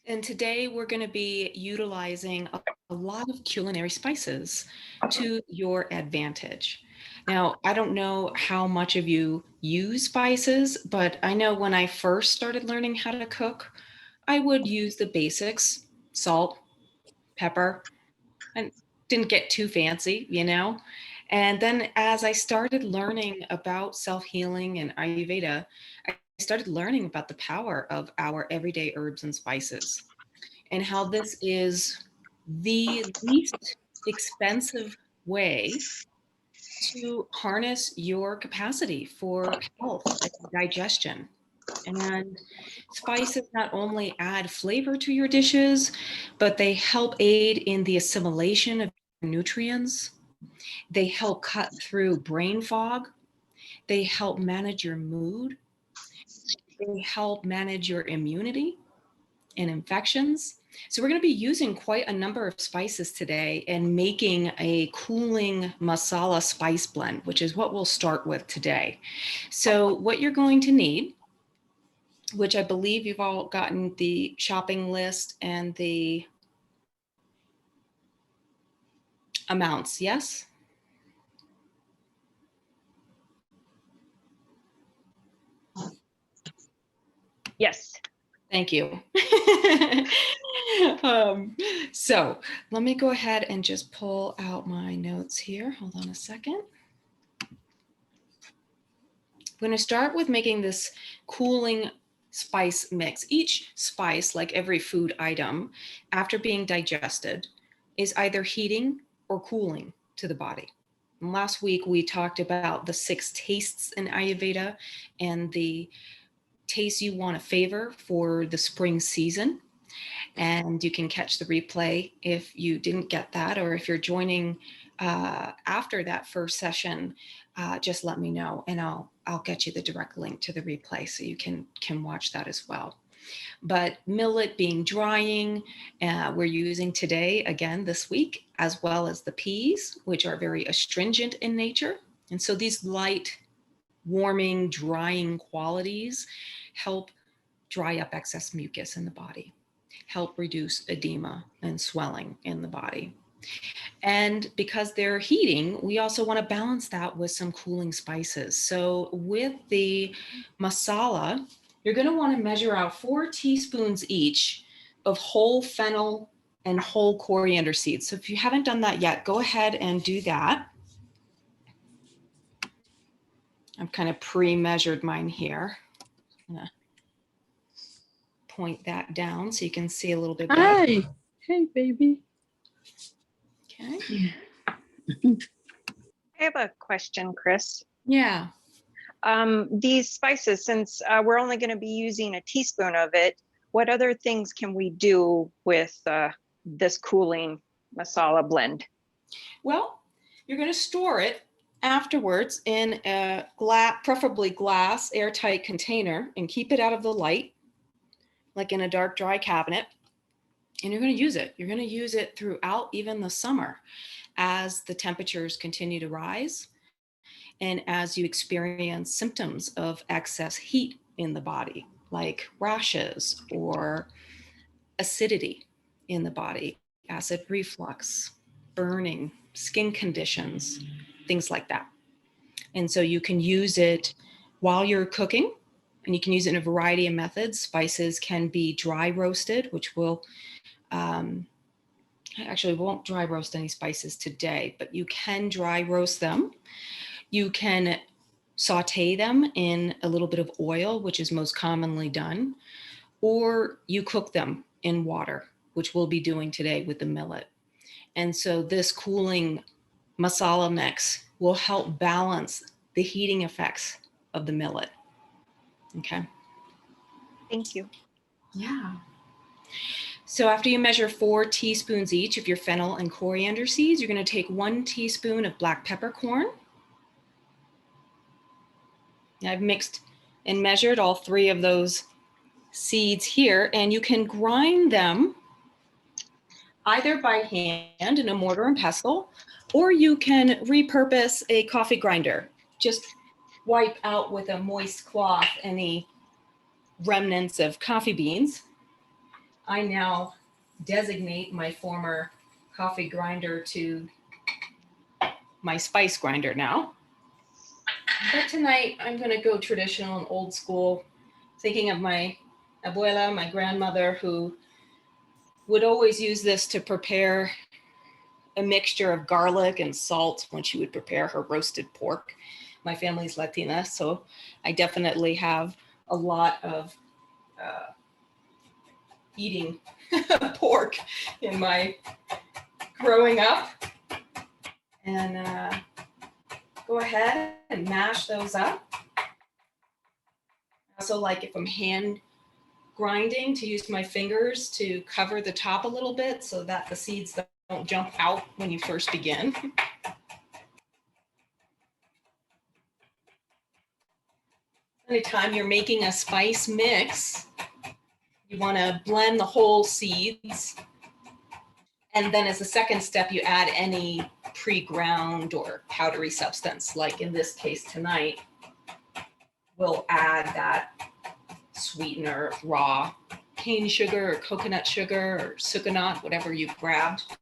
And today we're going to be utilizing a lot of culinary spices to your advantage. Now, I don't know how much of you use spices, but I know when I first started learning how to cook, I would use the basics, salt, pepper, and didn't get too fancy, you know? And then as I started learning about self-healing and Ayurveda, I started learning about the power of our everyday herbs and spices and how this is the least expensive way to harness your capacity for health and digestion. And spices not only add flavor to your dishes, but they help aid in the assimilation of nutrients. They help cut through brain fog. They help manage your mood. They help manage your immunity and infections. So we're going to be using quite a number of spices today and making a cooling masala spice blend, which is what we'll start with today. So what you're going to need, which I believe you've all gotten the shopping list and the amounts, yes? Yes. Thank you. So let me go ahead and just pull out my notes here. Hold on a second. I'm going to start with making this cooling spice mix. Each spice, like every food item, after being digested, is either heating or cooling to the body. And last week, we talked about the 6 tastes in Ayurveda and the taste you want to favor for the spring season. And you can catch the replay if you didn't get that, or if you're joining after that first session, just let me know and I'll get you the direct link to the replay so you can watch that as well. But millet being drying, we're using today, again, this week, as well as the peas, which are very astringent in nature. And so these light, warming, drying qualities help dry up excess mucus in the body, help reduce edema and swelling in the body. And because they're heating, we also want to balance that with some cooling spices. So with the masala, you're going to want to measure out 4 teaspoons each of whole fennel and whole coriander seeds. So if you haven't done that yet, go ahead and do that. I've kind of pre-measured mine here. I'm gonna point that down so you can see a little bit better. Hi. Hey, baby. Okay. I have a question, Chris. Yeah. These spices, since we're only going to be using a teaspoon of it, what other things can we do with this cooling masala blend? Well, you're going to store it afterwards in a preferably glass, airtight container, and keep it out of the light, like in a dark, dry cabinet. And you're going to use it. You're going to use it throughout even the summer as the temperatures continue to rise and as you experience symptoms of excess heat in the body, like rashes or acidity in the body, acid reflux, burning, skin conditions, things like that. And so you can use it while you're cooking, and you can use it in a variety of methods. Spices can be dry roasted, which will, actually won't dry roast any spices today, but you can dry roast them. You can saute them in a little bit of oil, which is most commonly done, or you cook them in water, which we'll be doing today with the millet. And so this cooling masala mix will help balance the heating effects of the millet. Okay. Thank you. Yeah. So after you measure 4 teaspoons each of your fennel and coriander seeds, you're going to take 1 teaspoon of black peppercorn. I've mixed and measured all 3 of those seeds here, and you can grind them either by hand in a mortar and pestle, or you can repurpose a coffee grinder. Just wipe out with a moist cloth any remnants of coffee beans. I now designate my former coffee grinder to my spice grinder now. But tonight I'm going to go traditional and old school, thinking of my abuela, my grandmother, who would always use this to prepare a mixture of garlic and salt when she would prepare her roasted pork. My family's Latina, so I definitely have a lot of eating pork in my growing up. And go ahead and mash those up. I also like, if I'm hand grinding, to use my fingers to cover the top a little bit so that the seeds don't jump out when you first begin. Anytime you're making a spice mix, you want to blend the whole seeds. And then as a second step, you add any pre-ground or powdery substance. Like in this case tonight, we'll add that sweetener, raw cane sugar or coconut sugar or sucanat, whatever you've grabbed.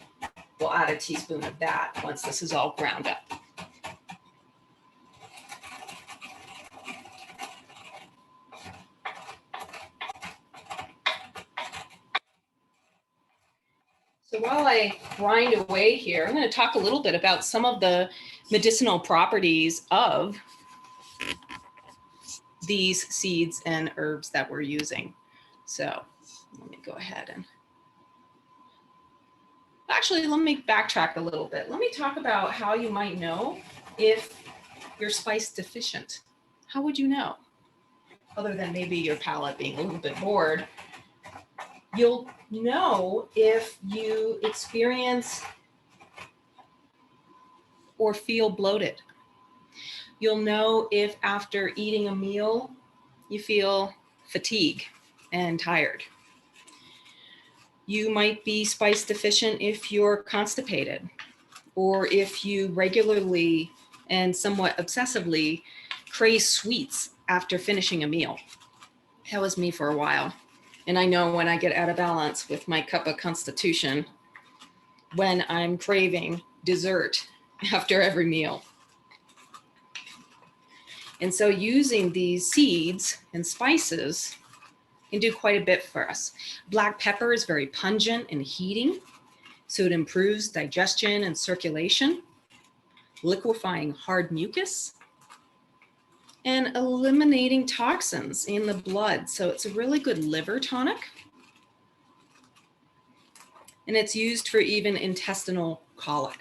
We'll add a teaspoon of that once this is all ground up. So while I grind away here, I'm going to talk a little bit about some of the medicinal properties of these seeds and herbs that we're using. So let me go ahead and actually, let me backtrack a little bit. Let me talk about how you might know if you're spice deficient. How would you know? Other than maybe your palate being a little bit bored, you'll know if you experience or feel bloated. You'll know if after eating a meal, you feel fatigue and tired. You might be spice deficient if you're constipated, or if you regularly and somewhat obsessively crave sweets after finishing a meal. That was me for a while. And I know when I get out of balance with my cup of constitution, when I'm craving dessert after every meal. And so using these seeds and spices can do quite a bit for us. Black pepper is very pungent and heating, so it improves digestion and circulation, liquefying hard mucus, and eliminating toxins in the blood. So it's a really good liver tonic. And it's used for even intestinal colic,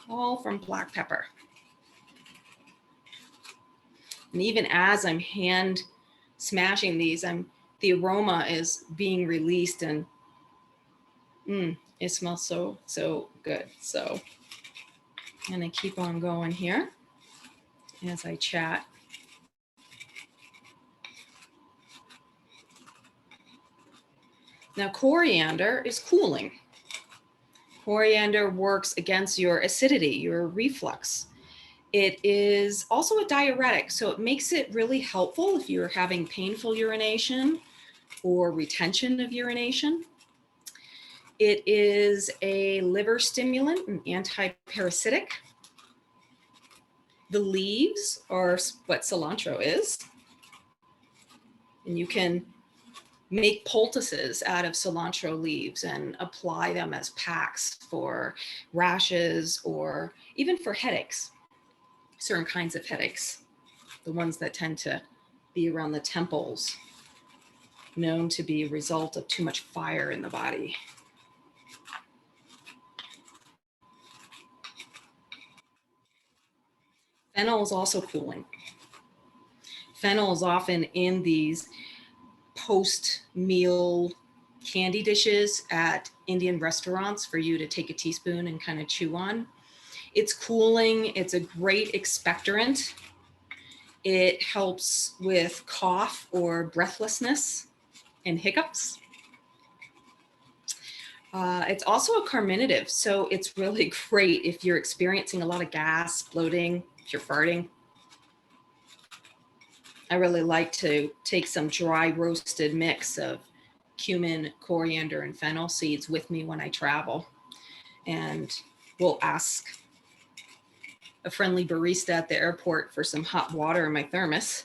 all from black pepper. And even as I'm hand smashing these, the aroma is being released, and it smells so, so good. So I'm gonna keep on going here as I chat. Now, coriander is cooling. Coriander works against your acidity, your reflux. It is also a diuretic, so it makes it really helpful if you're having painful urination or retention of urination. It is a liver stimulant and anti-parasitic. The leaves are what cilantro is. And you can make poultices out of cilantro leaves and apply them as packs for rashes or even for headaches, certain kinds of headaches, the ones that tend to be around the temples, known to be a result of too much fire in the body. Fennel is also cooling. Fennel is often in these post-meal candy dishes at Indian restaurants for you to take a teaspoon and kind of chew on. It's cooling. It's a great expectorant. It helps with cough or breathlessness and hiccups. It's also a carminative, so it's really great if you're experiencing a lot of gas, bloating, if you're farting. I really like to take some dry roasted mix of cumin, coriander, and fennel seeds with me when I travel. And we'll ask a friendly barista at the airport for some hot water in my thermos,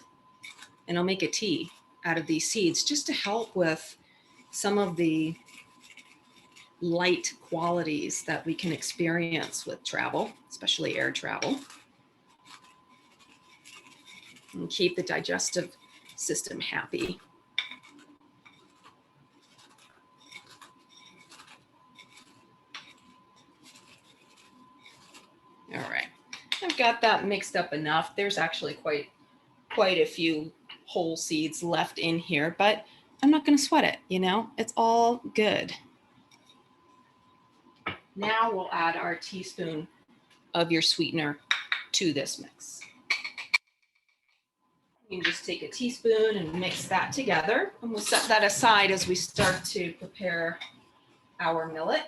and I'll make a tea out of these seeds just to help with some of the light qualities that we can experience with travel, especially air travel, and keep the digestive system happy. All right, I've got that mixed up enough. There's actually quite a few whole seeds left in here, but I'm not going to sweat it, you know, it's all good. Now we'll add our teaspoon of your sweetener to this mix. You can just take a teaspoon and mix that together, and we'll set that aside as we start to prepare our millet.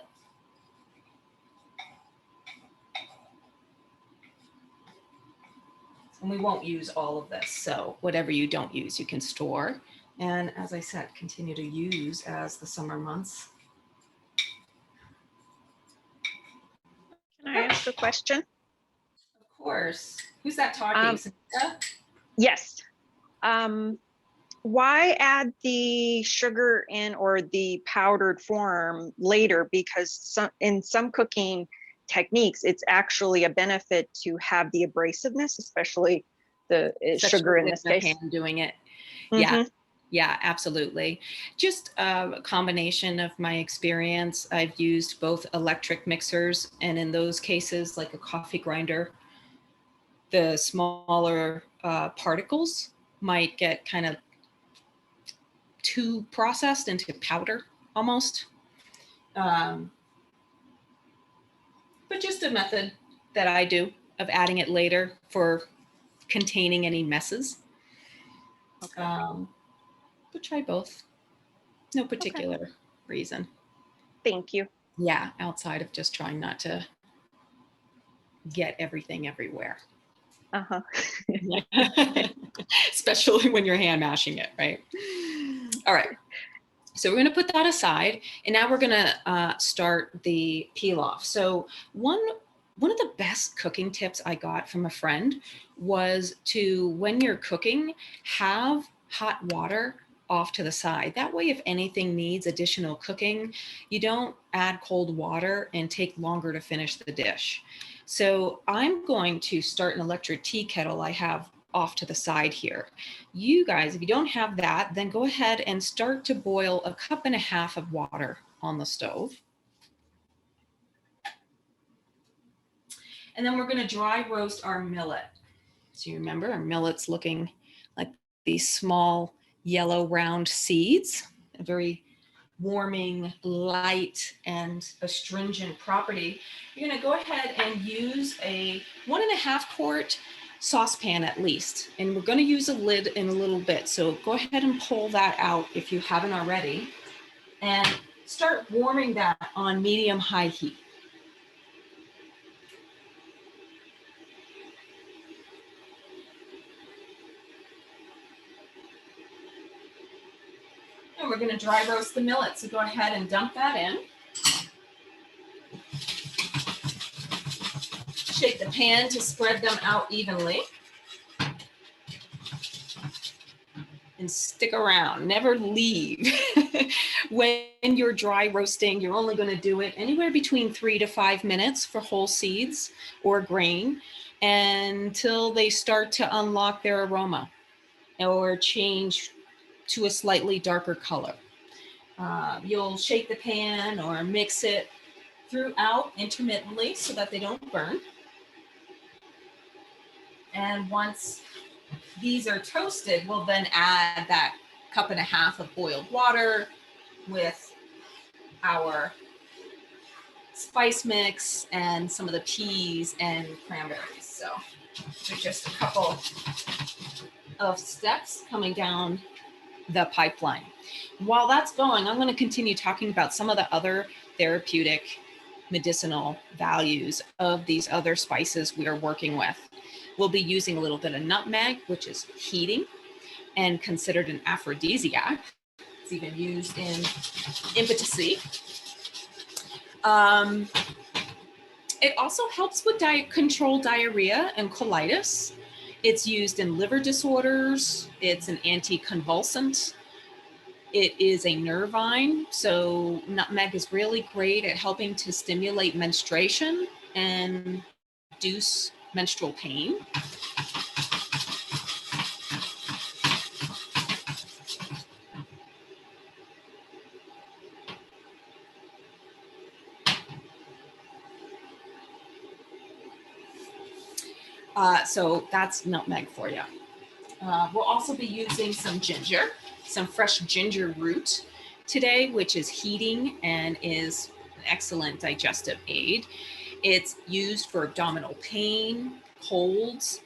And we won't use all of this, so whatever you don't use, you can store. And as I said, continue to use as the summer months. Can I ask a question? Of course. Who's that talking? Cynthia? Yes. Why add the sugar in or the powdered form later? Because in some cooking techniques, it's actually a benefit to have the abrasiveness, especially the sugar in this case. Hand doing it. Mm-hmm. Yeah. Yeah, absolutely. Just a combination of my experience. I've used both electric mixers, and in those cases, like a coffee grinder, the smaller particles might get kind of too processed into powder almost. But just a method that I do of adding it later for containing any messes. Okay. But try both. No particular reason. Thank you. Yeah, outside of just trying not to get everything everywhere. Uh-huh. Especially when you're hand mashing it, right? All right. So we're going to put that aside, and now we're going to start the pilaf. So one of the best cooking tips I got from a friend was to, when you're cooking, have hot water off to the side. That way, if anything needs additional cooking, you don't add cold water and take longer to finish the dish. So I'm going to start an electric tea kettle I have off to the side here. You guys, if you don't have that, then go ahead and start to boil 1.5 cups of water on the stove. And then we're going to dry roast our millet. So you remember our millet's looking like these small yellow round seeds, a very warming, light, and astringent property. You're going to go ahead and use a 1.5 quart saucepan at least, and we're going to use a lid in a little bit. So go ahead and pull that out if you haven't already, and start warming that on medium-high heat. And we're going to dry roast the millet. So go ahead and dump that in. Shake the pan to spread them out evenly. And stick around, never leave. When you're dry roasting, you're only going to do it anywhere between 3 to 5 minutes for whole seeds or grain until they start to unlock their aroma or change to a slightly darker color. You'll shake the pan or mix it throughout intermittently so that they don't burn. And once these are toasted, we'll then add that 1.5 cups of boiled water with our spice mix and some of the peas and cranberries. So there's just a couple of steps coming down the pipeline. While that's going, I'm going to continue talking about some of the other therapeutic medicinal values of these other spices we are working with. We'll be using a little bit of nutmeg, which is heating and considered an aphrodisiac. It's even used in impotency. It also helps with control diarrhea and colitis. It's used in liver disorders. It's an anticonvulsant. It is a nervine, so nutmeg is really great at helping to stimulate menstruation and reduce menstrual pain. So that's nutmeg for you. We'll also be using some ginger, some fresh ginger root today, which is heating and is an excellent digestive aid. It's used for abdominal pain, colds,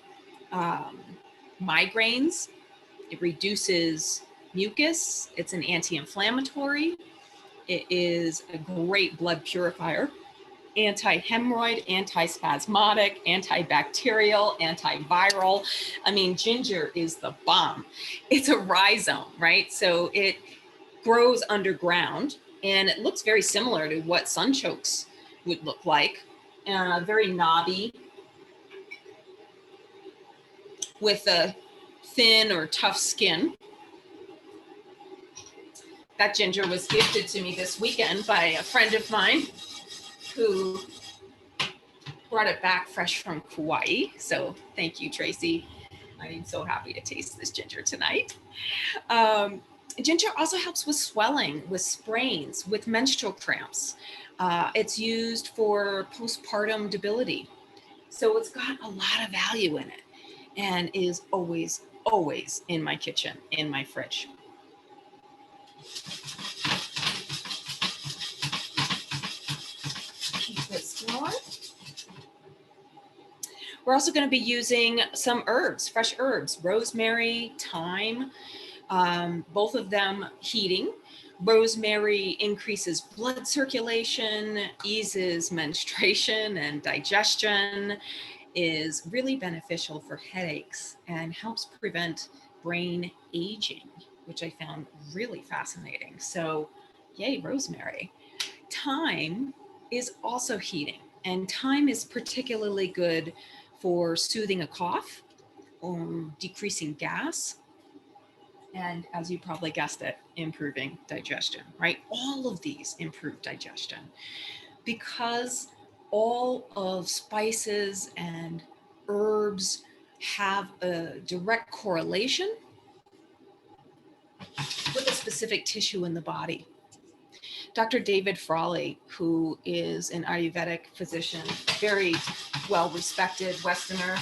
migraines. It reduces mucus. It's an anti-inflammatory. It is a great blood purifier. Anti-hemorrhoid, anti-spasmodic, antibacterial, antiviral. I mean, ginger is the bomb. It's a rhizome, right? So it grows underground and it looks very similar to what sunchokes would look like. Very knobby with a thin or tough skin. That ginger was gifted to me this weekend by a friend of mine who brought it back fresh from Kauai. So thank you, Tracy. I'm so happy to taste this ginger tonight. Ginger also helps with swelling, with sprains, with menstrual cramps. It's used for postpartum debility. So it's got a lot of value in it and is always, always in my kitchen, in my fridge. Keep this going. We're also going to be using some herbs, fresh herbs, rosemary, thyme, both of them heating. Rosemary increases blood circulation, eases menstruation and digestion, is really beneficial for headaches and helps prevent brain aging, which I found really fascinating. So yay, rosemary. Thyme is also heating, and thyme is particularly good for soothing a cough or decreasing gas. And as you probably guessed it, improving digestion, right? All of these improve digestion because all of spices and herbs have a direct correlation with a specific tissue in the body. Dr. David Frawley, who is an Ayurvedic physician, very well-respected Westerner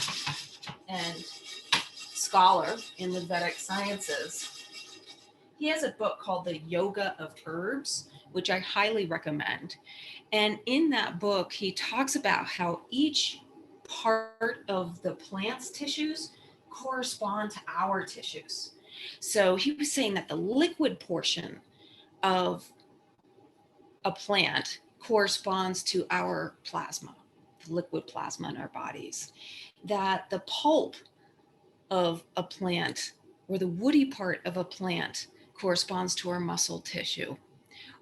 and scholar in the Vedic sciences, he has a book called The Yoga of Herbs, which I highly recommend. And in that book, he talks about how each part of the plant's tissues correspond to our tissues. So he was saying that the liquid portion of a plant corresponds to our plasma, the liquid plasma in our bodies, that the pulp of a plant or the woody part of a plant corresponds to our muscle tissue,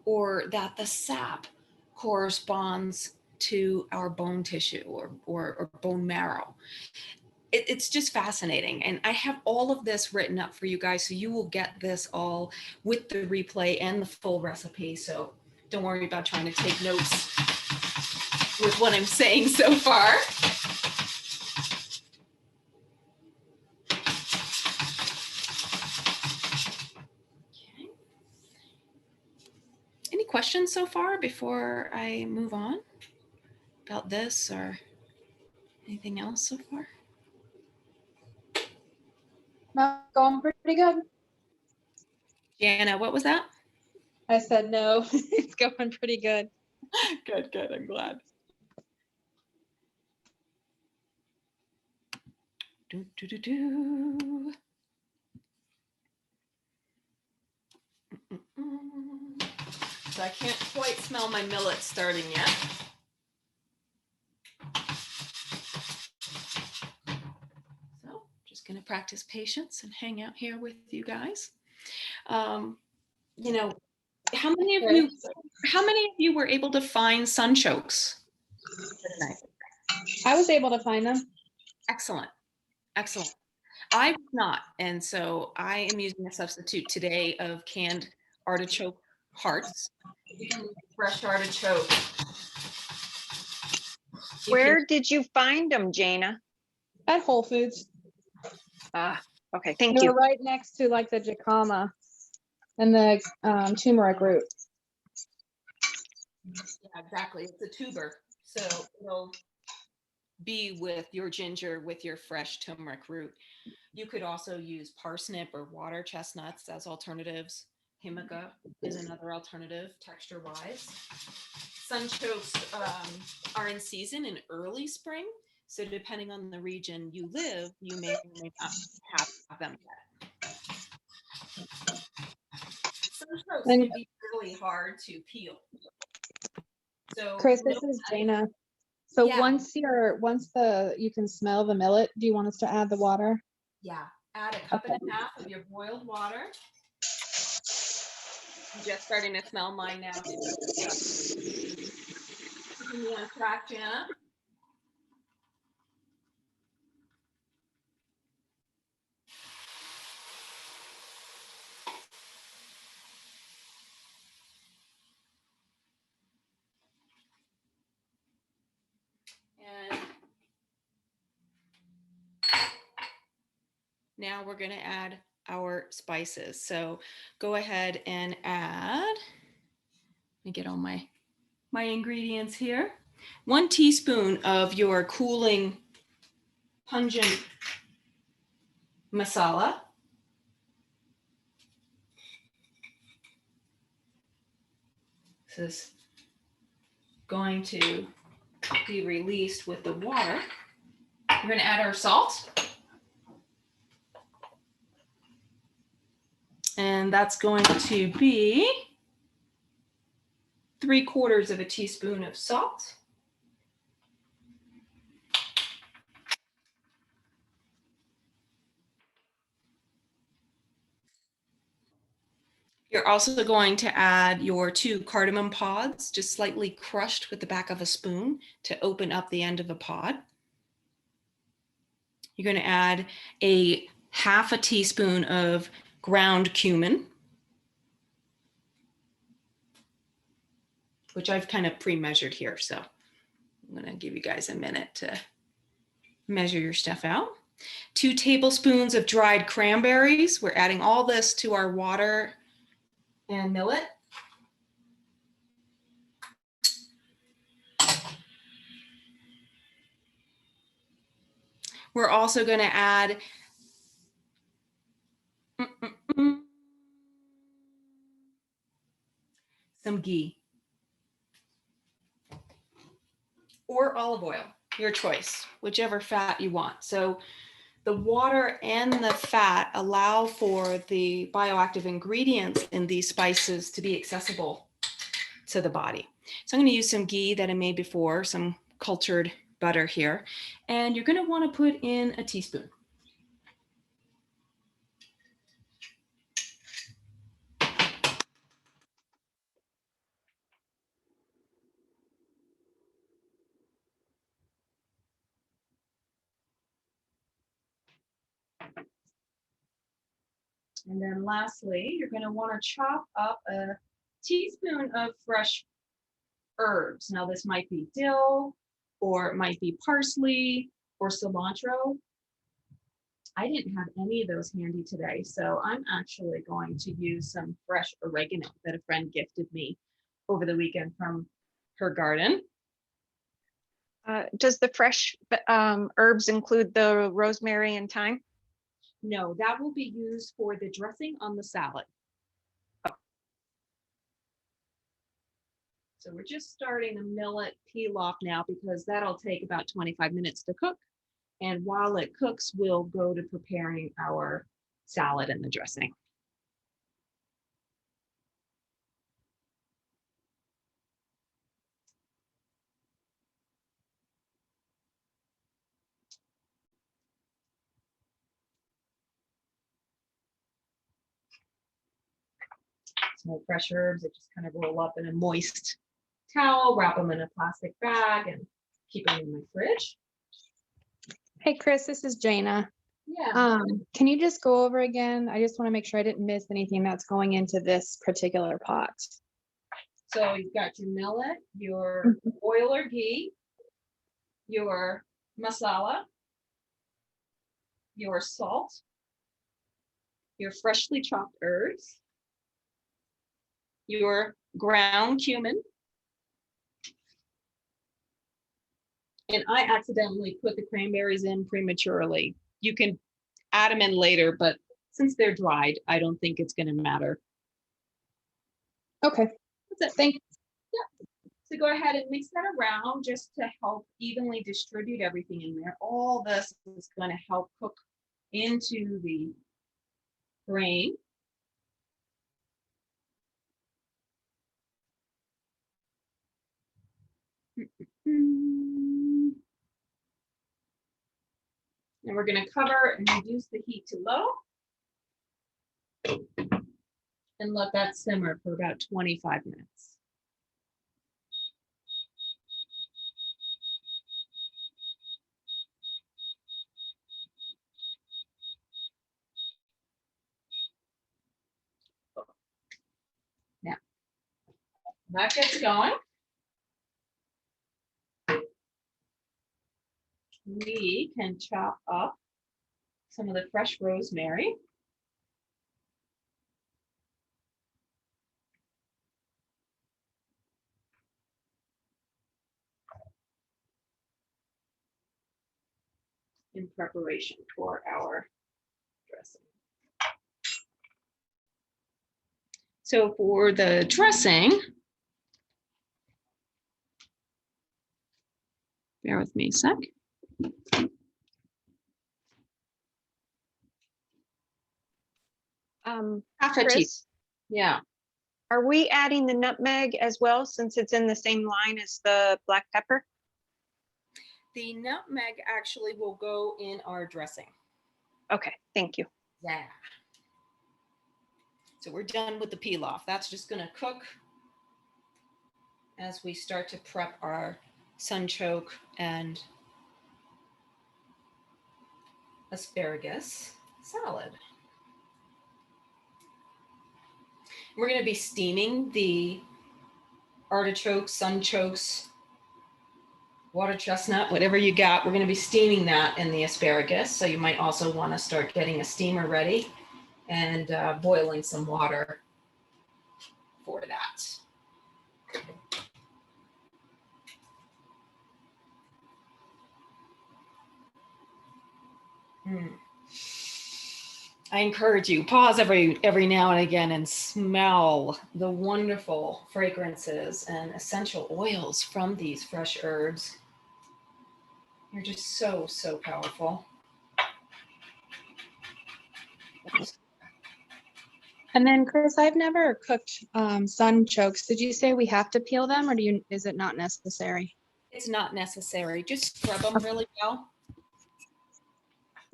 or that the sap corresponds to our bone tissue or bone marrow. It's just fascinating. And I have all of this written up for you guys, so you will get this all with the replay and the full recipe. So don't worry about trying to take notes with what I'm saying so far. Okay. Any questions so far before I move on about this or anything else so far? No, going pretty good. Jana, what was that? I said no. It's going pretty good. Good, good. I'm glad. Do, do, do, do. So I can't quite smell my millet starting yet. So just going to practice patience and hang out here with you guys. you know, how many of you, were able to find sunchokes tonight? I was able to find them. Excellent, excellent. I was not, and so I am using a substitute today of canned artichoke hearts. You can use fresh artichoke. Where did you find them, Jana? At Whole Foods. Ah, okay, thank They you. were right next to like the jicama and the turmeric root. Yeah, exactly. It's a tuber, so it'll be with your ginger, with your fresh turmeric root. You could also use parsnip or water chestnuts as alternatives. Himika is another alternative texture-wise. Sunchokes are in season in early spring, so depending on the region you live, you may or may not have them yet. Sunchokes can be really hard to peel. So Chris, this is Jana. So yeah. once you can smell the millet, do you want us to add the water? Yeah, add a cup and a half of your boiled water. I'm just starting to smell mine now too. Keeping me on track, Jana. And now we're going to add our spices. So go ahead and add, let me get all my ingredients here. 1 teaspoon of your cooling pungent masala. This is going to be released with the water. We're going to add our salt. And that's going to be 3/4 of a teaspoon of salt. You're also going to add your 2 cardamom pods, just slightly crushed with the back of a spoon to open up the end of the pod. You're going to add a 1/2 teaspoon of ground cumin, which I've kind of pre-measured here. So I'm going to give you guys a minute to measure your stuff out. 2 tablespoons of dried cranberries. We're adding all this to our water and millet. We're also going to add some ghee or olive oil, your choice, whichever fat you want. So the water and the fat allow for the bioactive ingredients in these spices to be accessible to the body. So I'm going to use some ghee that I made before, some cultured butter here, and you're going to want to put in a teaspoon. And then lastly, you're going to want to chop up a teaspoon of fresh herbs. Now this might be dill, or it might be parsley or cilantro. I didn't have any of those handy today, so I'm actually going to use some fresh oregano that a friend gifted me over the weekend from her garden. Does the fresh herbs include the rosemary and thyme? No, that will be used for the dressing on the salad. So we're just starting the millet pilaf now because that'll take about 25 minutes to cook. And while it cooks, we'll go to preparing our salad and the dressing. medicinal fresh herbs that just kind of roll up in a moist towel, wrap them in a plastic bag, and keep them in my fridge. Hey, Chris, this is Jana. Yeah. Can you just go over again? I just want to make sure I didn't miss anything that's going into this particular pot. So you've got your millet, your oil or ghee, your masala, your salt, your freshly chopped herbs, your ground cumin. And I accidentally put the cranberries in prematurely. You can add them in later, but since they're dried, I don't think it's going to matter. Okay. That's it. Thank you. So go ahead and mix that around just to help evenly distribute everything in there. All this is going to help cook into the grain. And we're going to cover and reduce the heat to low. And let that simmer for about 25 minutes. Now, that gets going. We can chop up some of the fresh rosemary. In preparation for our dressing. So for the dressing, bear with me a sec. Half a Chris, teaspoon. Yeah. are we adding the nutmeg as well since it's in the same line as the black pepper? The nutmeg actually will go in our dressing. Okay, thank you. Yeah. So we're done with the pilaf. That's just going to cook as we start to prep our sunchoke and asparagus salad. We're going to be steaming the artichokes, sunchokes, water chestnut, whatever you got. We're going to be steaming that in the asparagus. So you might also want to start getting a steamer ready and boiling some water for that. I encourage you, pause every now and again and smell the wonderful fragrances and essential oils from these fresh herbs. They're just so, so powerful. And then, Chris, I've never cooked sunchokes. Did you say we have to peel them, or is it not necessary? It's not necessary. Just scrub them really well.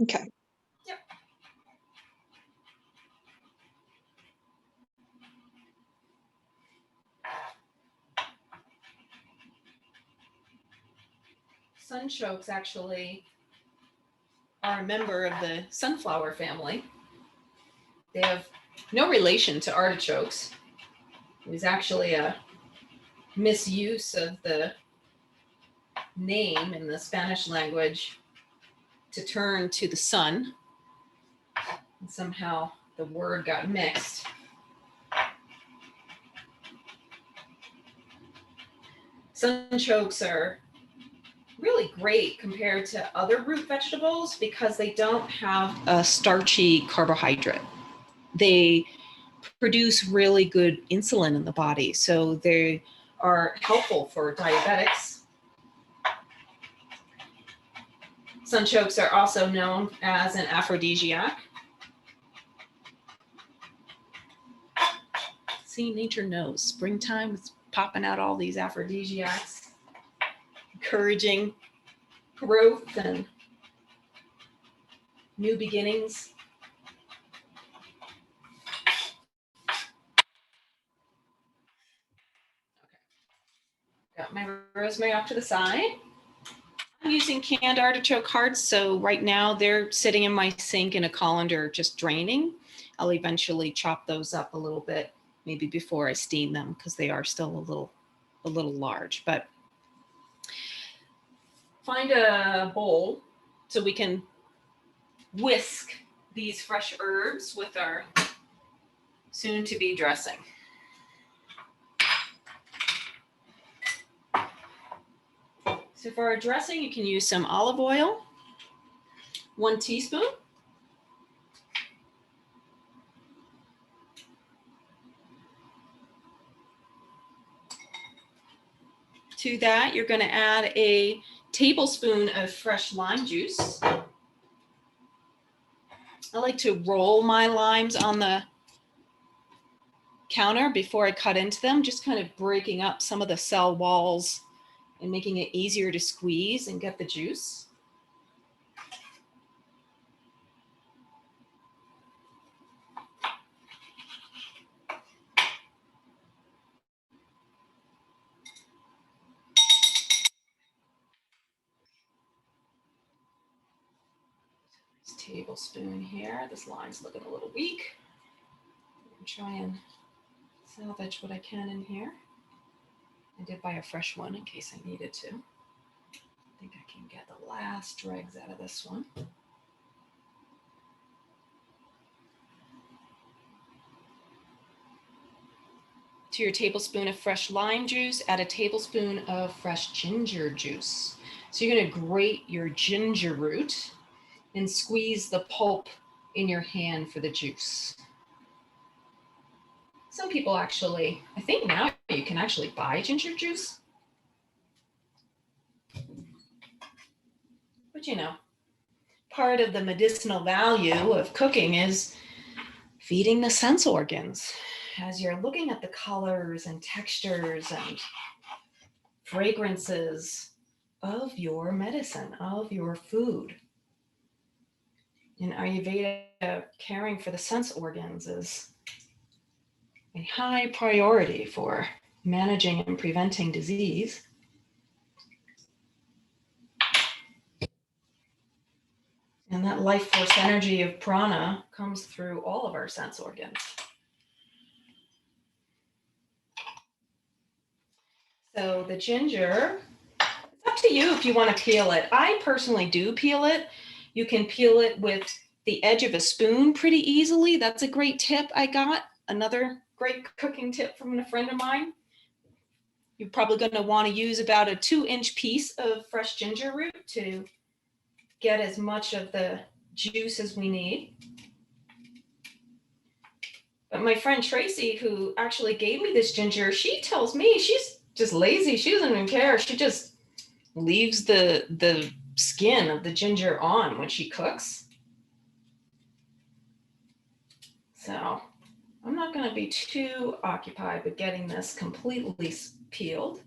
Okay. Yep. Sunchokes actually are a member of the sunflower family. They have no relation to artichokes. It was actually a misuse of the name in the Spanish language to turn to the sun. And somehow the word got mixed. Sunchokes are really great compared to other root vegetables because they don't have a starchy carbohydrate. They produce really good insulin in the body, so they are helpful for diabetics. Sunchokes are also known as an aphrodisiac. See, nature knows. Springtime is popping out all these aphrodisiacs, encouraging growth and new beginnings. Got my rosemary off to the side. I'm using canned artichoke hearts, so right now they're sitting in my sink in a colander just draining. I'll eventually chop those up a little bit, maybe before I steam them, because they are still a little large. But find a bowl so we can whisk these fresh herbs with our soon-to-be dressing. So for our dressing, you can use some olive oil, 1 teaspoon. To that, you're going to add a tablespoon of fresh lime juice. I like to roll my limes on the counter before I cut into them, just kind of breaking up some of the cell walls and making it easier to squeeze and get the juice. Tablespoon here. This lime's looking a little weak. I'm trying and salvage what I can in here. I did buy a fresh one in case I needed to. I think I can get the last dregs out of this one. To your tablespoon of fresh lime juice, add a tablespoon of fresh ginger juice. So you're going to grate your ginger root and squeeze the pulp in your hand for the juice. Some people actually, I think now you can actually buy ginger juice. But you know, part of the medicinal value of cooking is feeding the sense organs. As you're looking at the colors and textures and fragrances of your medicine, of your food. In Ayurveda, caring for the sense organs is a high priority for managing and preventing disease. And that life force energy of prana comes through all of our sense organs. So the ginger, it's up to you if you want to peel it. I personally do peel it. You can peel it with the edge of a spoon pretty easily. That's a great tip I got. Another great cooking tip from a friend of mine. You're probably going to want to use about a 2-inch piece of fresh ginger root to get as much of the juice as we need. But my friend Tracy, who actually gave me this ginger, she tells me she's just lazy. She doesn't even care. She just leaves the skin of the ginger on when she cooks. So I'm not going to be too occupied with getting this completely peeled.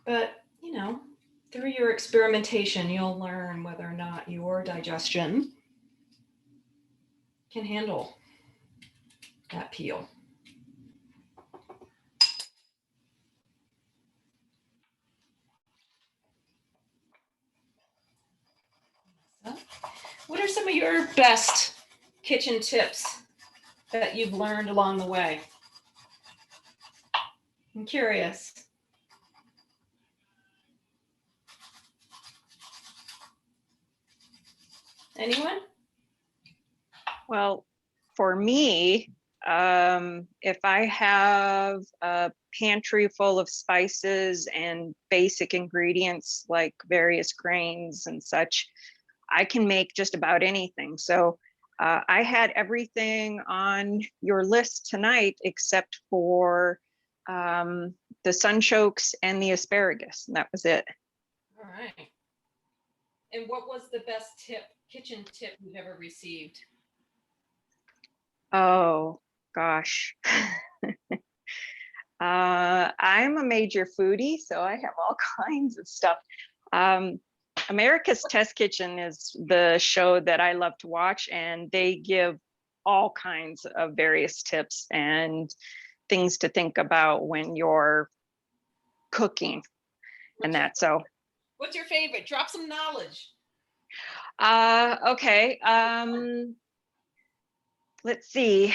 But, you know, through your experimentation, you'll learn whether or not your digestion can handle that peel. So, what are some of your best kitchen tips that you've learned along the way? I'm curious. Anyone? Well, for me, if I have a pantry full of spices and basic ingredients like various grains and such, I can make just about anything. So I had everything on your list tonight except for the sunchokes and the asparagus, and that was it. All right. And what was the best kitchen tip you've ever received? Oh, gosh. I'm a major foodie, so I have all kinds of stuff. America's Test Kitchen is the show that I love to watch, and they give all kinds of various tips and things to think about when you're cooking and that. So, What's your favorite? Drop some knowledge. okay. Let's see.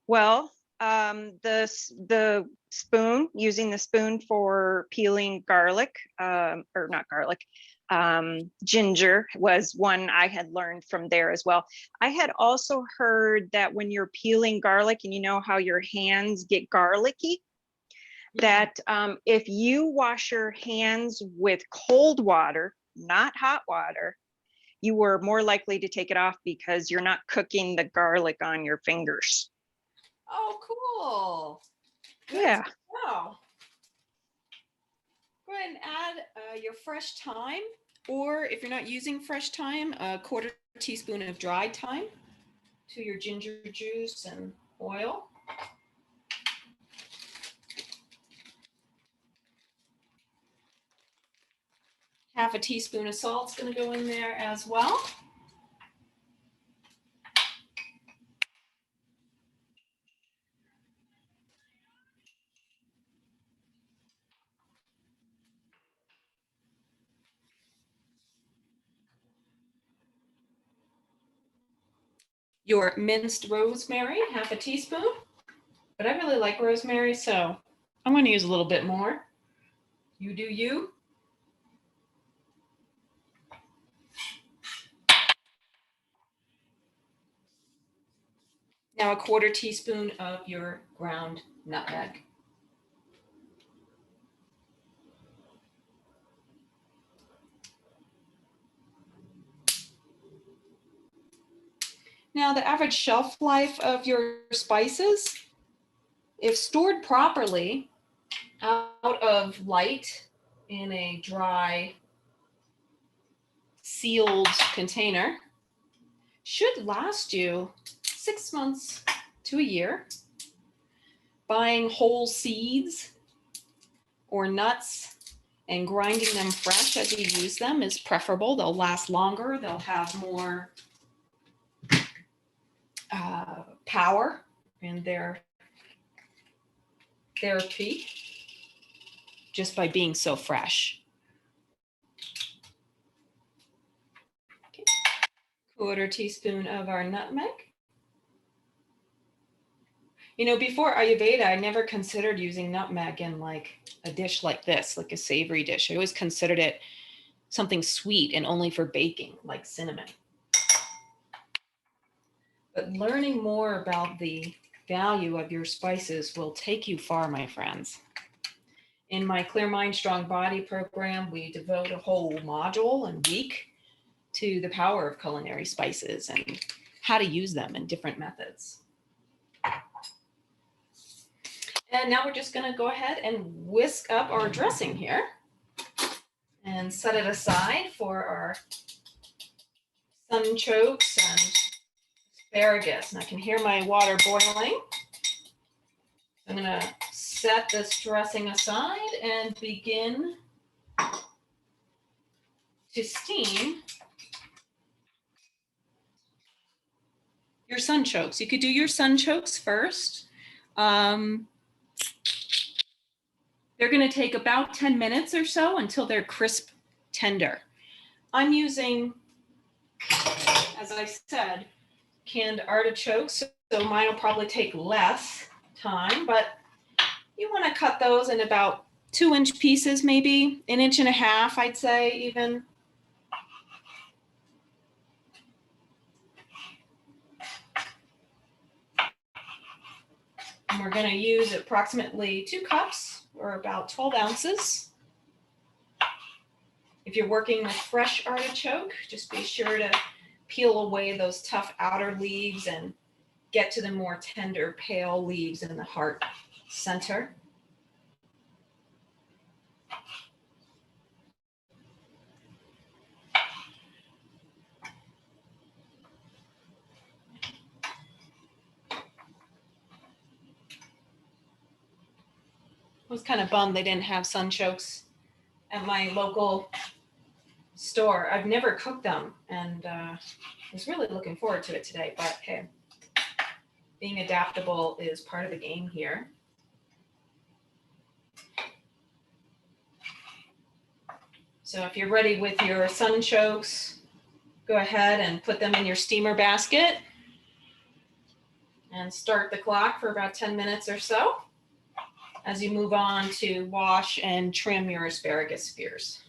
Well, the spoon, using the spoon for peeling garlic, or not garlic, ginger was one I had learned from there as well. I had also heard that when you're peeling garlic and you know how your hands get garlicky, that if you wash your hands with cold water, not hot water, you are more likely to take it off because you're not cooking the garlic on your fingers. Oh, cool. Good Yeah. Wow. Go ahead and add your fresh thyme, or if you're not using fresh thyme, a quarter teaspoon of dried thyme to your ginger juice and oil. Half a teaspoon of salt is going to go in there as well. Your minced rosemary, half a teaspoon. But I really like rosemary, so I'm going to use a little bit more. You do you. Now a quarter teaspoon of your ground nutmeg. Now the average shelf life of your spices, if stored properly out of light in a dry sealed container, should last you 6 months to a year. Buying whole seeds or nuts and grinding them fresh as you use them is preferable. They'll last longer. They'll have more power in their therapy just by being so fresh. Okay. Quarter teaspoon of our nutmeg. You know, before Ayurveda, I never considered using nutmeg in like a dish like this, like a savory dish. I always considered it something sweet and only for baking, like cinnamon. But learning more about the value of your spices will take you far, my friends. In my Clear Mind, Strong Body program, we devote a whole module and week to the power of culinary spices and how to use them in different methods. And now we're just going to go ahead and whisk up our dressing here and set it aside for our sunchokes and asparagus. And I can hear my water boiling. I'm going to set this dressing aside and begin to steam your sunchokes. You could do your sunchokes first. They're going to take about 10 minutes or so until they're crisp, tender. I'm using, as I said, canned artichokes, so mine will probably take less time, but you want to cut those in about 2-inch pieces, maybe 1.5 inches, I'd say even. And we're going to use approximately 2 cups or about 12 ounces. If you're working with fresh artichoke, just be sure to peel away those tough outer leaves and get to the more tender, pale leaves in the heart center. I was kind of bummed they didn't have sunchokes at my local store. I've never cooked them and was really looking forward to it today, but hey, being adaptable is part of the game here. So if you're ready with your sunchokes, go ahead and put them in your steamer basket and start the clock for about 10 minutes or so as you move on to wash and trim your asparagus spears.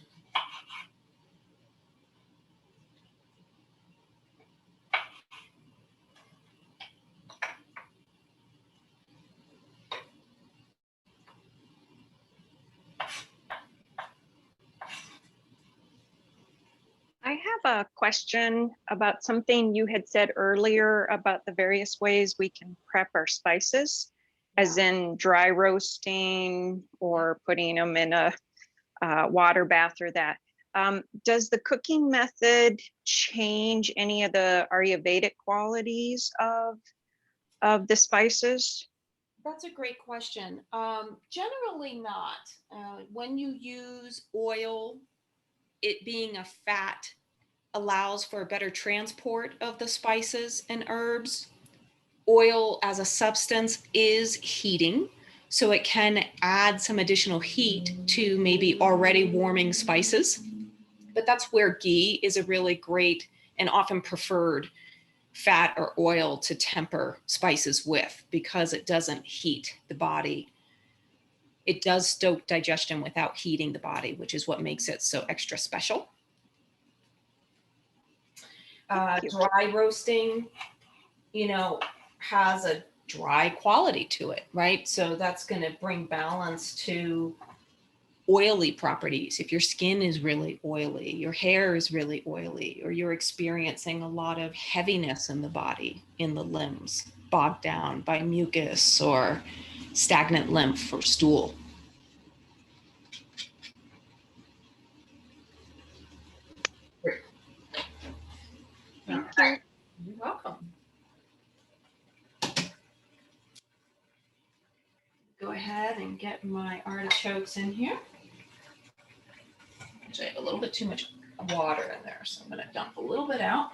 I have a question about something you had said earlier about the various ways we can prep our spices, as in dry roasting or putting them in a water bath or that. Does the cooking method change any of the Ayurvedic qualities of the spices? That's a great question. Generally not. When you use oil, it being a fat allows for a better transport of the spices and herbs. Oil as a substance is heating, so it can add some additional heat to maybe already warming spices. But that's where ghee is a really great and often preferred fat or oil to temper spices with, because it doesn't heat the body. It does stoke digestion without heating the body, which is what makes it so extra special. Dry roasting, has a dry quality to it, right? So that's going to bring balance to oily properties. If your skin is really oily, your hair is really oily, or you're experiencing a lot of heaviness in the body, in the limbs, bogged down by mucus or stagnant lymph or stool. Thank you. You're welcome. Go ahead and get my artichokes in here. Actually, I have a little bit too much water in there, so I'm going to dump a little bit out.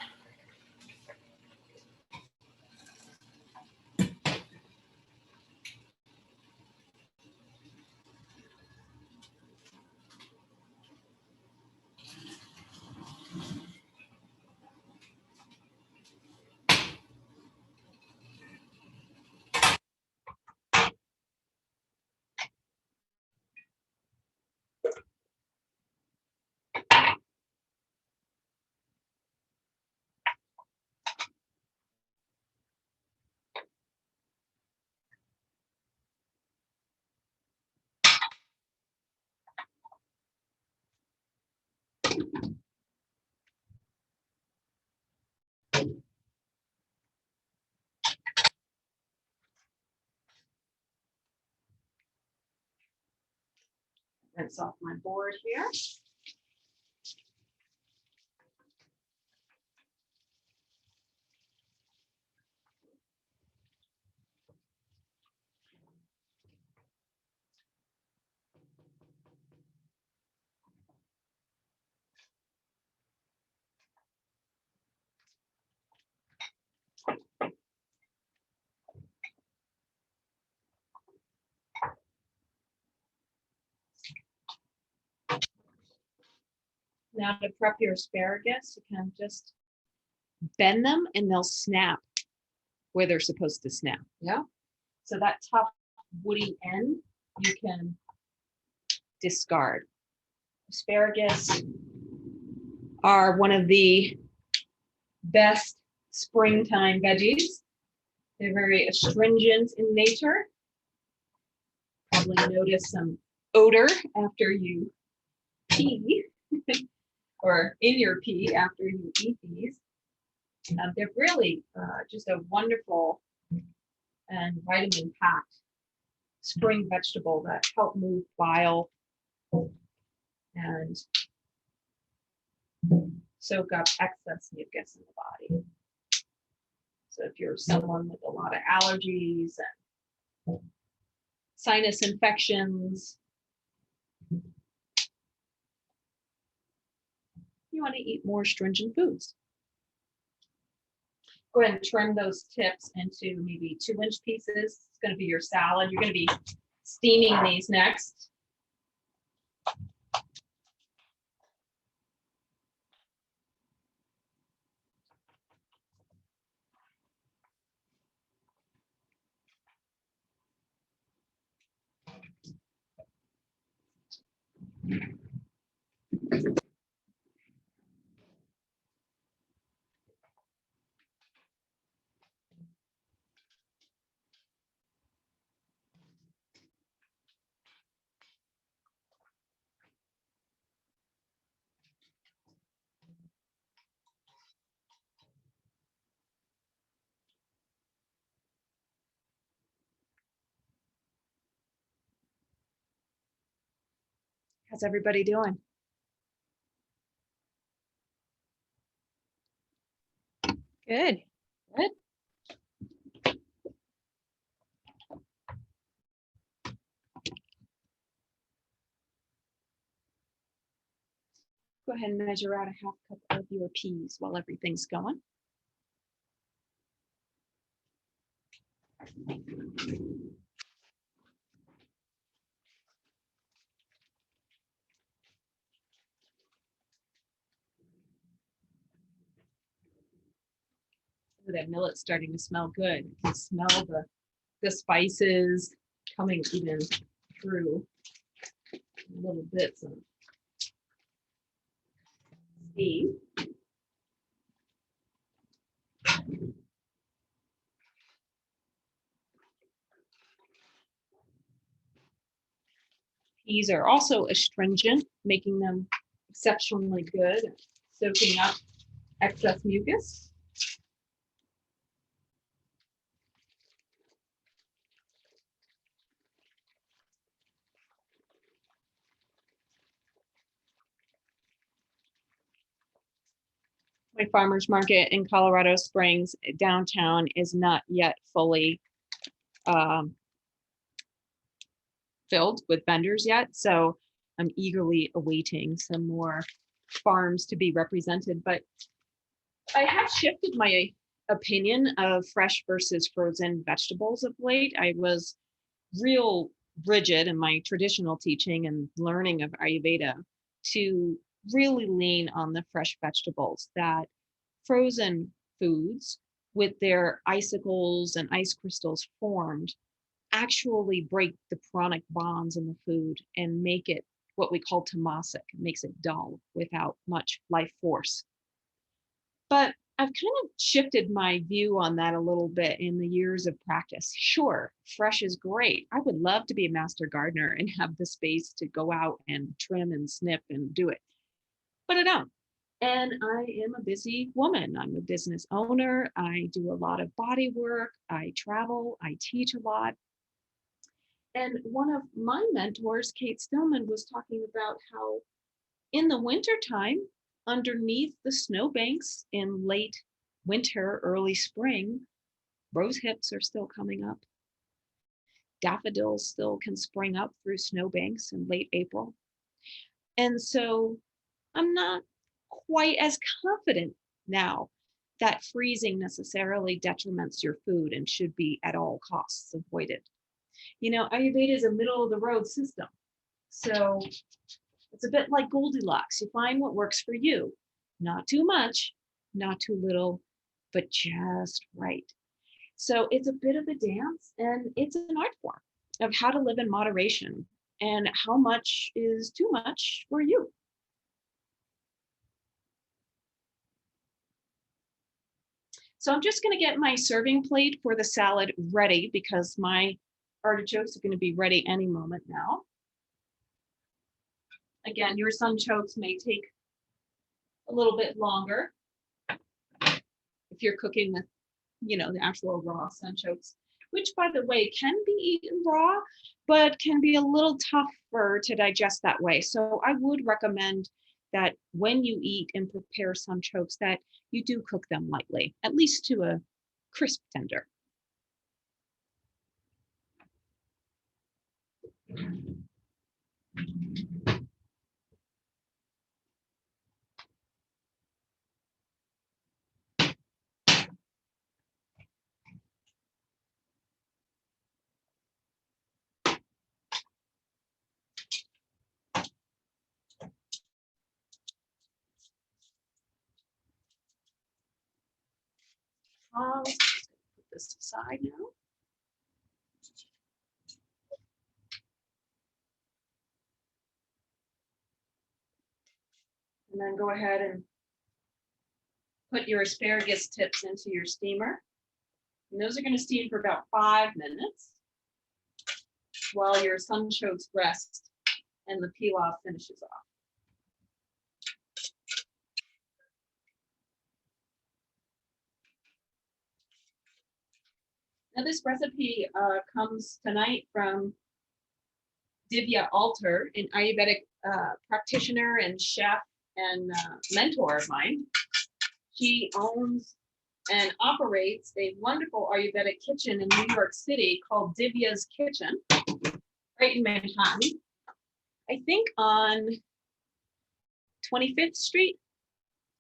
Rinse off my board here. Now to prep your asparagus, you can just bend them and they'll snap where they're supposed to snap. Yeah. So that tough woody end, you can discard. Asparagus are one of the best springtime veggies. They're very astringent in nature. Probably notice some odor after you pee or in your pee after you eat these. They're really just a wonderful and vitamin-packed spring vegetable that help move bile and soak up excess mucus in the body. So if you're someone with a lot of allergies and sinus infections, you want to eat more astringent foods. Go ahead and trim those tips into maybe 2-inch pieces. It's going to be your salad. You're going to be steaming these next. How's everybody doing? Good. Good. Go ahead and measure out a half cup of your peas while everything's going. Ooh, that millet's starting to smell good. You can smell the spices coming even through little bits of seed. Peas are also astringent, making them exceptionally good at soaking up excess mucus. My farmer's market in Colorado Springs downtown is not yet fully filled with vendors yet, so I'm eagerly awaiting some more farms to be represented. But I have shifted my opinion of fresh versus frozen vegetables of late. I was real rigid in my traditional teaching and learning of Ayurveda to really lean on the fresh vegetables. That frozen foods with their icicles and ice crystals formed actually break the pranic bonds in the food and make it what we call tamasic. It makes it dull without much life force. But I've kind of shifted my view on that a little bit in the years of practice. Sure, fresh is great. I would love to be a master gardener and have the space to go out and trim and snip and do it, but I don't. And I am a busy woman. I'm a business owner. I do a lot of body work. I travel. I teach a lot. And one of my mentors, Kate Stillman, was talking about how in the wintertime, underneath the snowbanks in late winter, early spring, rose hips are still coming up. Daffodils still can spring up through snowbanks in late April. And so I'm not quite as confident now that freezing necessarily detriments your food and should be at all costs avoided. You know, Ayurveda is a middle of the road system. So it's a bit like Goldilocks. You find what works for you. Not too much, not too little, but just right. So it's a bit of a dance, and it's an art form of how to live in moderation and how much is too much for you. So I'm just going to get my serving plate for the salad ready because my artichokes are going to be ready any moment now. Again, your sunchokes may take a little bit longer if you're cooking with, you know, the actual raw sunchokes, which by the way, can be eaten raw, but can be a little tougher to digest that way. So I would recommend that when you eat and prepare sunchokes that you do cook them lightly, at least to a crisp tender. Let's put this aside now. And then go ahead and put your asparagus tips into your steamer. And those are going to steam for about 5 minutes while your sunchokes rest and the pilaf finishes off. Now this recipe comes tonight from Divya Alter, an Ayurvedic practitioner and chef and mentor of mine. She owns and operates a wonderful Ayurvedic kitchen in New York City called Divya's Kitchen, right in Manhattan. I think on 25th Street.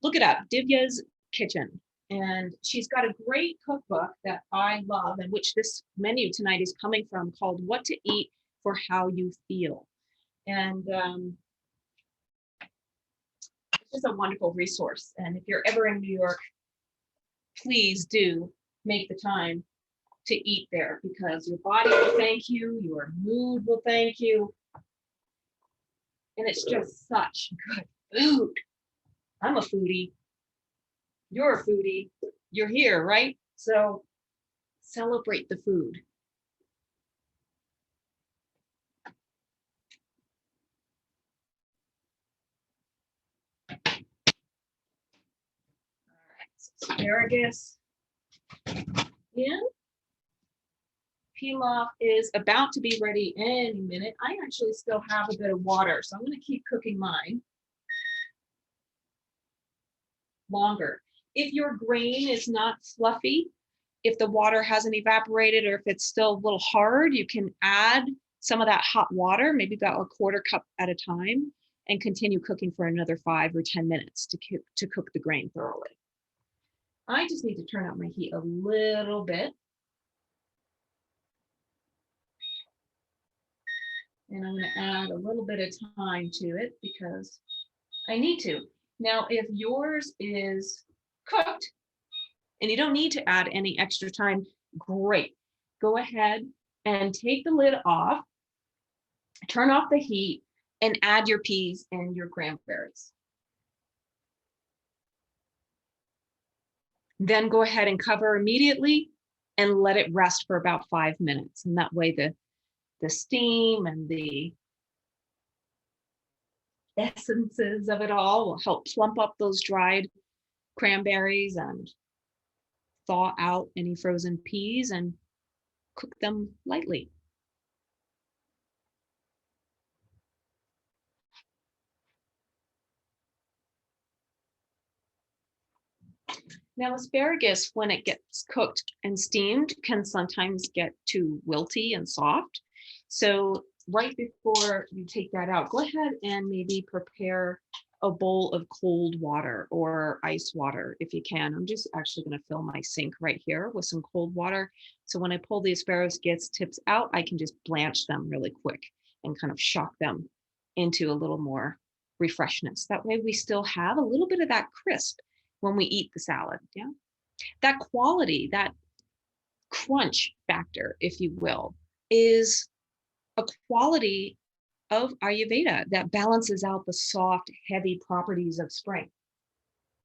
Look it up, Divya's Kitchen. And she's got a great cookbook that I love, and which this menu tonight is coming from, called What to Eat for How You Feel. And it's just a wonderful resource. And if you're ever in New York, please do make the time to eat there, because your body will thank you, your mood will thank you. And it's just such good food. I'm a foodie. You're a foodie. You're here, right? So celebrate the food. Asparagus in. Pilaf is about to be ready any minute. I actually still have a bit of water, so I'm going to keep cooking mine longer. If your grain is not fluffy, if the water hasn't evaporated, or if it's still a little hard, you can add some of that hot water, maybe about a quarter cup at a time, and continue cooking for another 5 or 10 minutes to cook the grain thoroughly. I just need to turn up my heat a little bit. And I'm going to add a little bit of time to it because I need to. Now, if yours is cooked and you don't need to add any extra time, great. Go ahead and take the lid off, turn off the heat, and add your peas and your cranberries. Then go ahead and cover immediately and let it rest for about 5 minutes. And that way the steam and the essences of it all will help plump up those dried cranberries and thaw out any frozen peas and cook them lightly. Now, asparagus, when it gets cooked and steamed, can sometimes get too wilty and soft. So right before you take that out, go ahead and maybe prepare a bowl of cold water or ice water if you can. I'm just actually going to fill my sink right here with some cold water. So when I pull the asparagus tips out, I can just blanch them really quick and kind of shock them into a little more refreshness. That way we still have a little bit of that crisp when we eat the salad. Yeah, that quality, that crunch factor, if you will, is a quality of Ayurveda that balances out the soft, heavy properties of spring.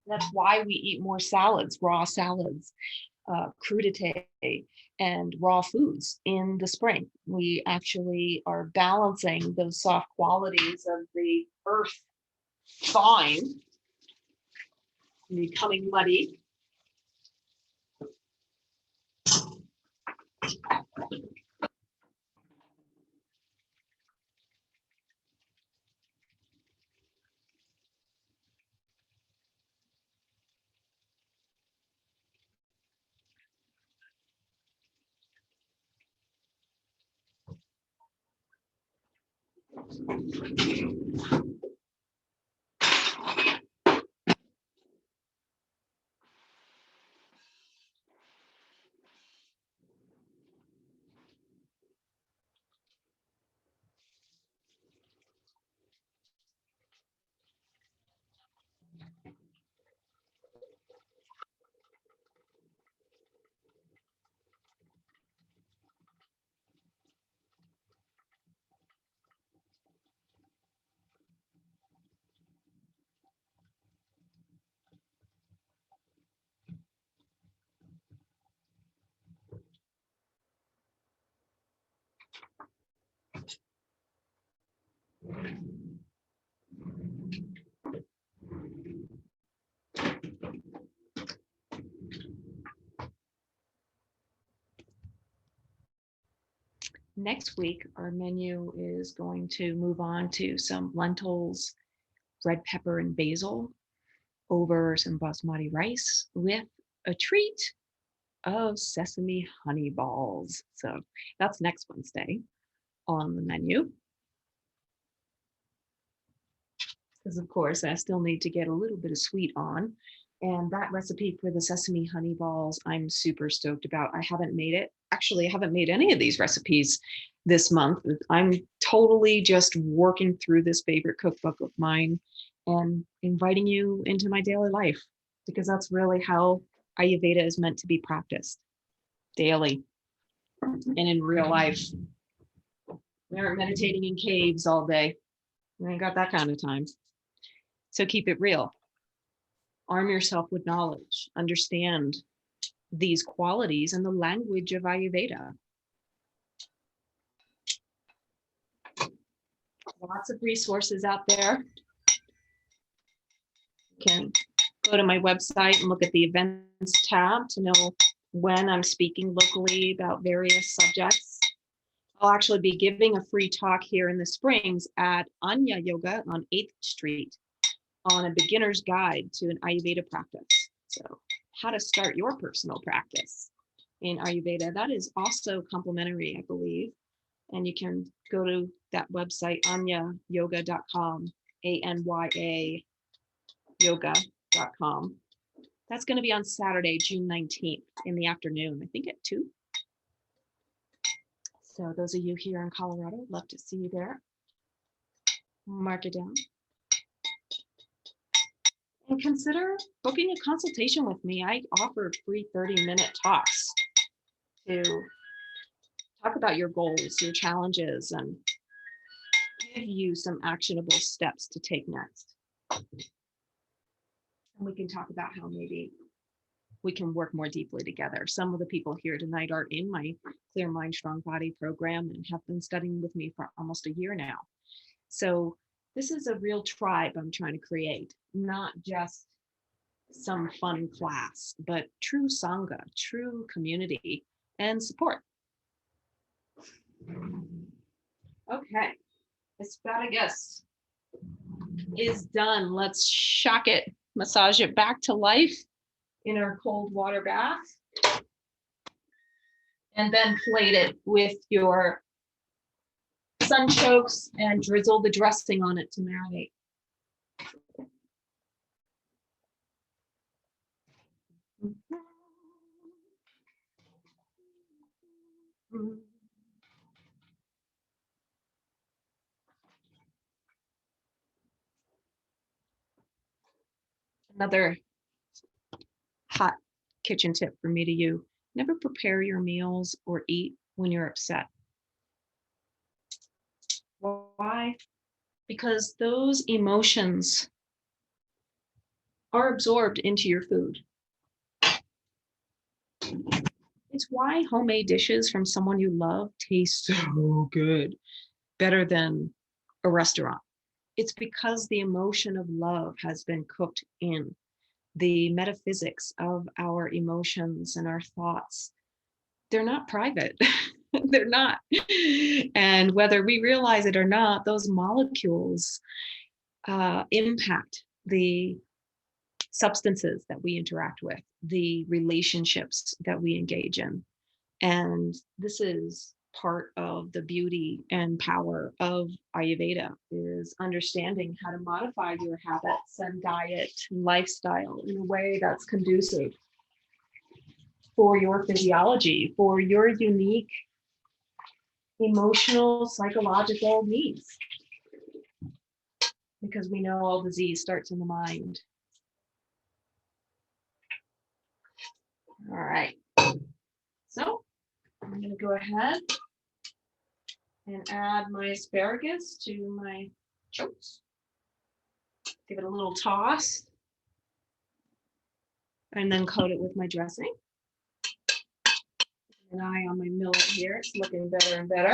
That's why we eat more salads, raw salads, crudité, and raw foods in the spring. We actually are balancing those soft qualities of the earth thawing, becoming muddy. next week, our menu is going to move on to some lentils, red pepper and basil over some basmati rice with a treat of sesame honey balls. So that's next Wednesday on the menu. Because of course I still need to get a little bit of sweet on. And that recipe for the sesame honey balls, I'm super stoked about. I haven't made it. Actually, I haven't made any of these recipes this month. I'm totally just working through this favorite cookbook of mine and inviting you into my daily life, because that's really how Ayurveda is meant to be practiced daily and in real life. We aren't meditating in caves all day. We ain't got that kind of time. So keep it real. Arm yourself with knowledge. Understand these qualities and the language of Ayurveda. Lots of resources out there. You can go to my website and look at the events tab to know when I'm speaking locally about various subjects. I'll actually be giving a free talk here in the Springs at Anya Yoga on 8th Street on a beginner's guide to an Ayurveda practice. So how to start your personal practice in Ayurveda. That is also complimentary, I believe. And you can go to that website, anyayoga.com, ANYA yoga.com. That's going to be on Saturday, June 19th in the afternoon, I think at 2. So those of you here in Colorado, love to see you there. Mark it down. And consider booking a consultation with me. I offer free 30-minute talks to talk about your goals, your challenges, and give you some actionable steps to take next. And we can talk about how maybe we can work more deeply together. Some of the people here tonight are in my Clear Mind, Strong Body program and have been studying with me for almost a year now. So this is a real tribe I'm trying to create, not just some fun class, but true Sangha, true community and support. Okay, Asparagus is done. Let's shock it, massage it back to life in our cold water bath, and then plate it with your sunchokes and drizzle the dressing on it to marinate. Another hot kitchen tip for me to you: never prepare your meals or eat when you're upset. Why? Because those emotions are absorbed into your food. It's why homemade dishes from someone you love taste so good, better than a restaurant. It's because the emotion of love has been cooked in. The metaphysics of our emotions and our thoughts, they're not private. They're not. And whether we realize it or not, those molecules impact the substances that we interact with, the relationships that we engage in. And this is part of the beauty and power of Ayurveda, is understanding how to modify your habits and diet and lifestyle in a way that's conducive for your physiology, for your unique emotional, psychological needs. Because we know all disease starts in the mind. All right. So I'm going to go ahead and add my asparagus to my chokes. Give it a little toss. And then coat it with my dressing. An eye on my millet here. It's looking better and better.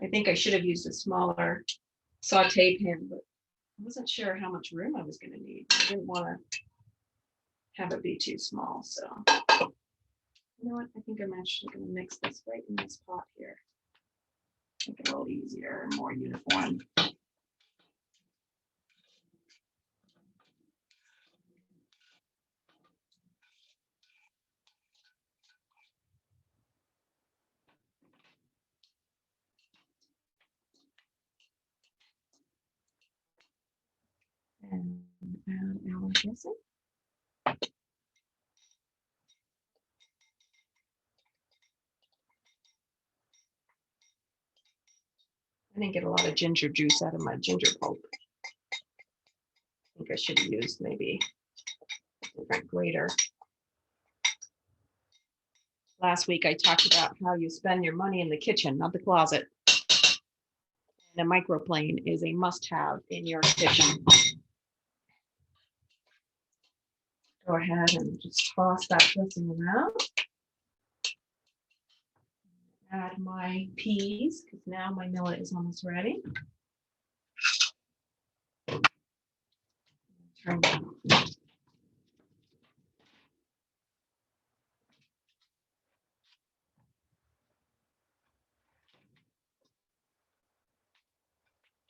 I think I should have used a smaller saute pan, but I wasn't sure how much room I was going to need. I didn't want to have it be too small, so You know what? I think I'm actually going to mix this right in this pot here. Make it a little easier and more uniform. And add our dressing. I didn't get a lot of ginger juice out of my ginger pulp. I think I should have used maybe a different grater. Last week I talked about how you spend your money in the kitchen, not the closet. And a microplane is a must-have in your kitchen. Go ahead and just toss that dressing around. Add my peas, because now my millet is almost ready. Turn that on.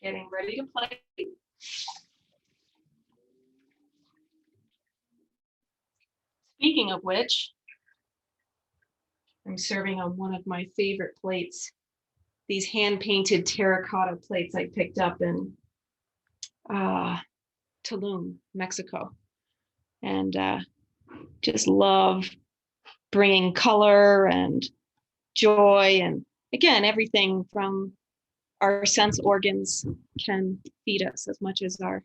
Getting ready to plate. Speaking of which, I'm serving on one of my favorite plates, these hand-painted terracotta plates I picked up in Tulum, Mexico. And just love bringing color and joy. And again, everything from our sense organs can feed us as much as our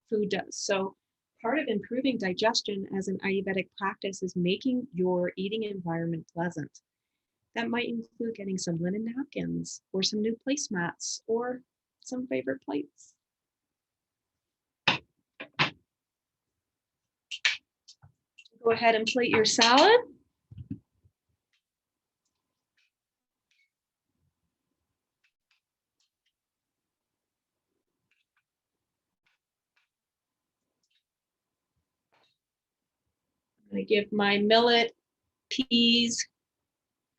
food does. So part of improving digestion as an Ayurvedic practice is making your eating environment pleasant. That might include getting some linen napkins or some new placemats or some favorite plates. Go ahead and plate your salad. I'm going to give my millet, peas,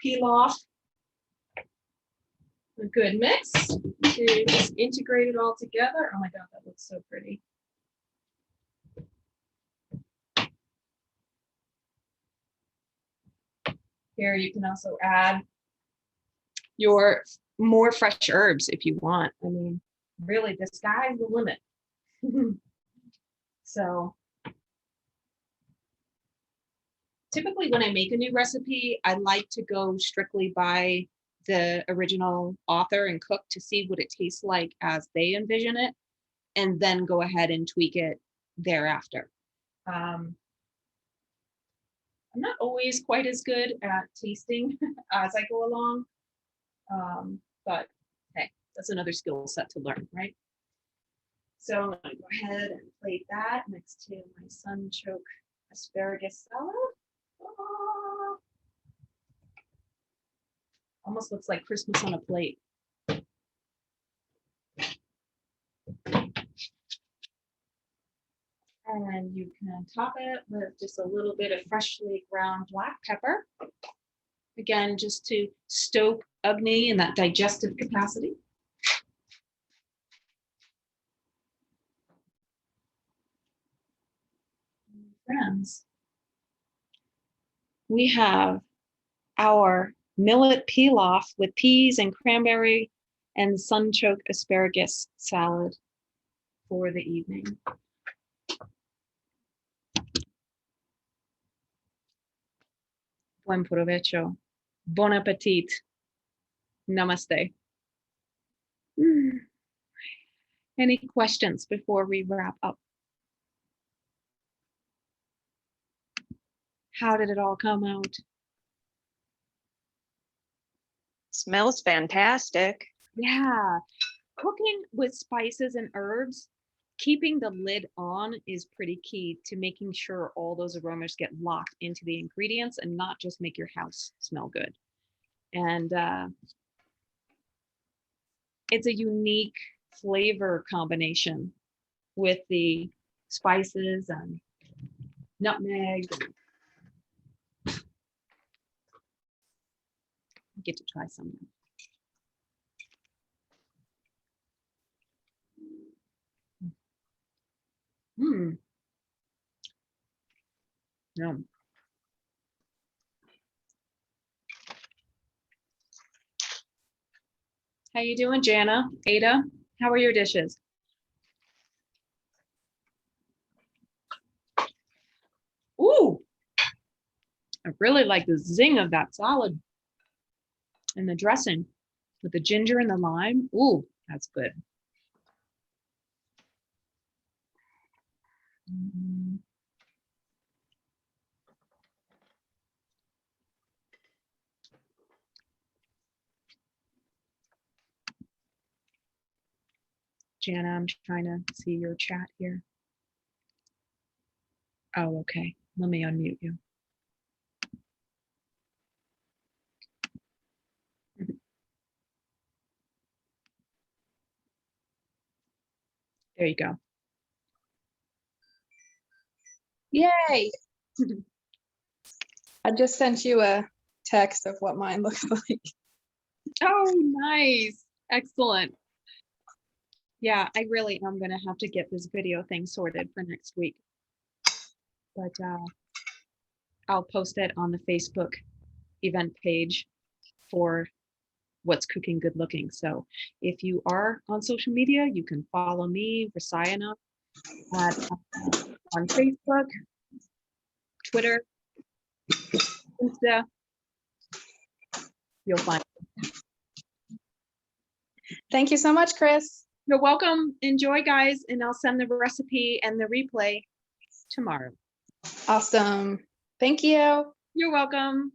pilaf a good mix to just integrate it all together. Oh my God, that looks so pretty. Here you can also add your more fresh herbs if you want. I mean, really, the sky's the limit. So typically when I make a new recipe, I like to go strictly by the original author and cook to see what it tastes like as they envision it, and then go ahead and tweak it thereafter. I'm not always quite as good at tasting as I go along, but hey, that's another skill set to learn, right? So I'm gonna go ahead and plate that next to my Sunchoke asparagus salad. Oh, almost looks like Christmas on a plate. And you can top it with just a little bit of freshly ground black pepper. Again, just to stoke Agni in that digestive capacity. Friends, we have our millet pilaf with peas and cranberry and sunchoke asparagus salad for the evening. Buen provecho. Bon appetit. Namaste. Any questions before we wrap up? How did it all come out? Smells fantastic. Yeah, cooking with spices and herbs, keeping the lid on is pretty key to making sure all those aromas get locked into the ingredients and not just make your house smell good. And it's a unique flavor combination with the spices and nutmeg. I get to try some. Hmm. Yum. How you doing, Jana? Ada, how are your dishes? Ooh, I really like the zing of that salad and the dressing with the ginger and the lime. Ooh, that's good. Mm. Jana, I'm trying to see your chat here. Oh, okay. Let me unmute you. There you go. Yay. I just sent you a text of what mine looks like. Oh, nice. Excellent. Yeah, I really am going to have to get this video thing sorted for next week. But I'll post it on the Facebook event page for What's Cooking Good Looking. So if you are on social media, you can follow me, Rasayana, on Facebook, Twitter, Insta. You'll find it. Thank you so much, Chris. You're welcome. Enjoy, guys, and I'll send the recipe and the replay tomorrow. Awesome. Thank you. You're welcome.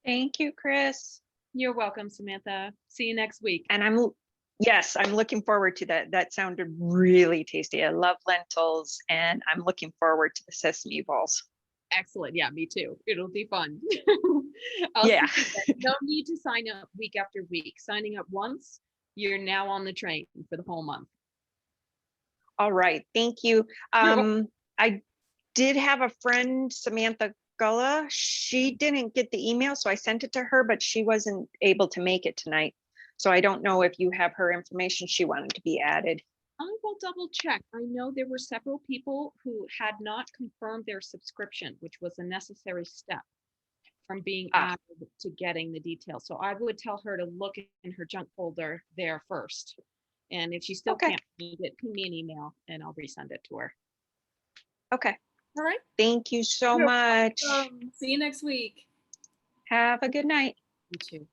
Thank you, Chris. You're welcome, Samantha. See you next week. And yes, I'm looking forward to that. That sounded really tasty. I love lentils, and I'm looking forward to the sesame balls. Excellent. Yeah, me too. It'll be fun. Yeah. No need to sign up week after week. Signing up once, you're now on the train for the whole month. All right. Thank you. welcome. I did have a friend, Samantha Gullah. She didn't get the email, so I sent it to her, but she wasn't able to make it tonight. So I don't know if you have her information. She wanted to be added. I will double check. I know there were several people who had not confirmed their subscription, which was a necessary step from being added to getting the details. So I would tell her to look in her junk folder there first. And if she still Okay. can't find it, ping me an email and I'll resend it to her. Okay. All right. Thank you so You're much. See you next week. Have a good night. You too.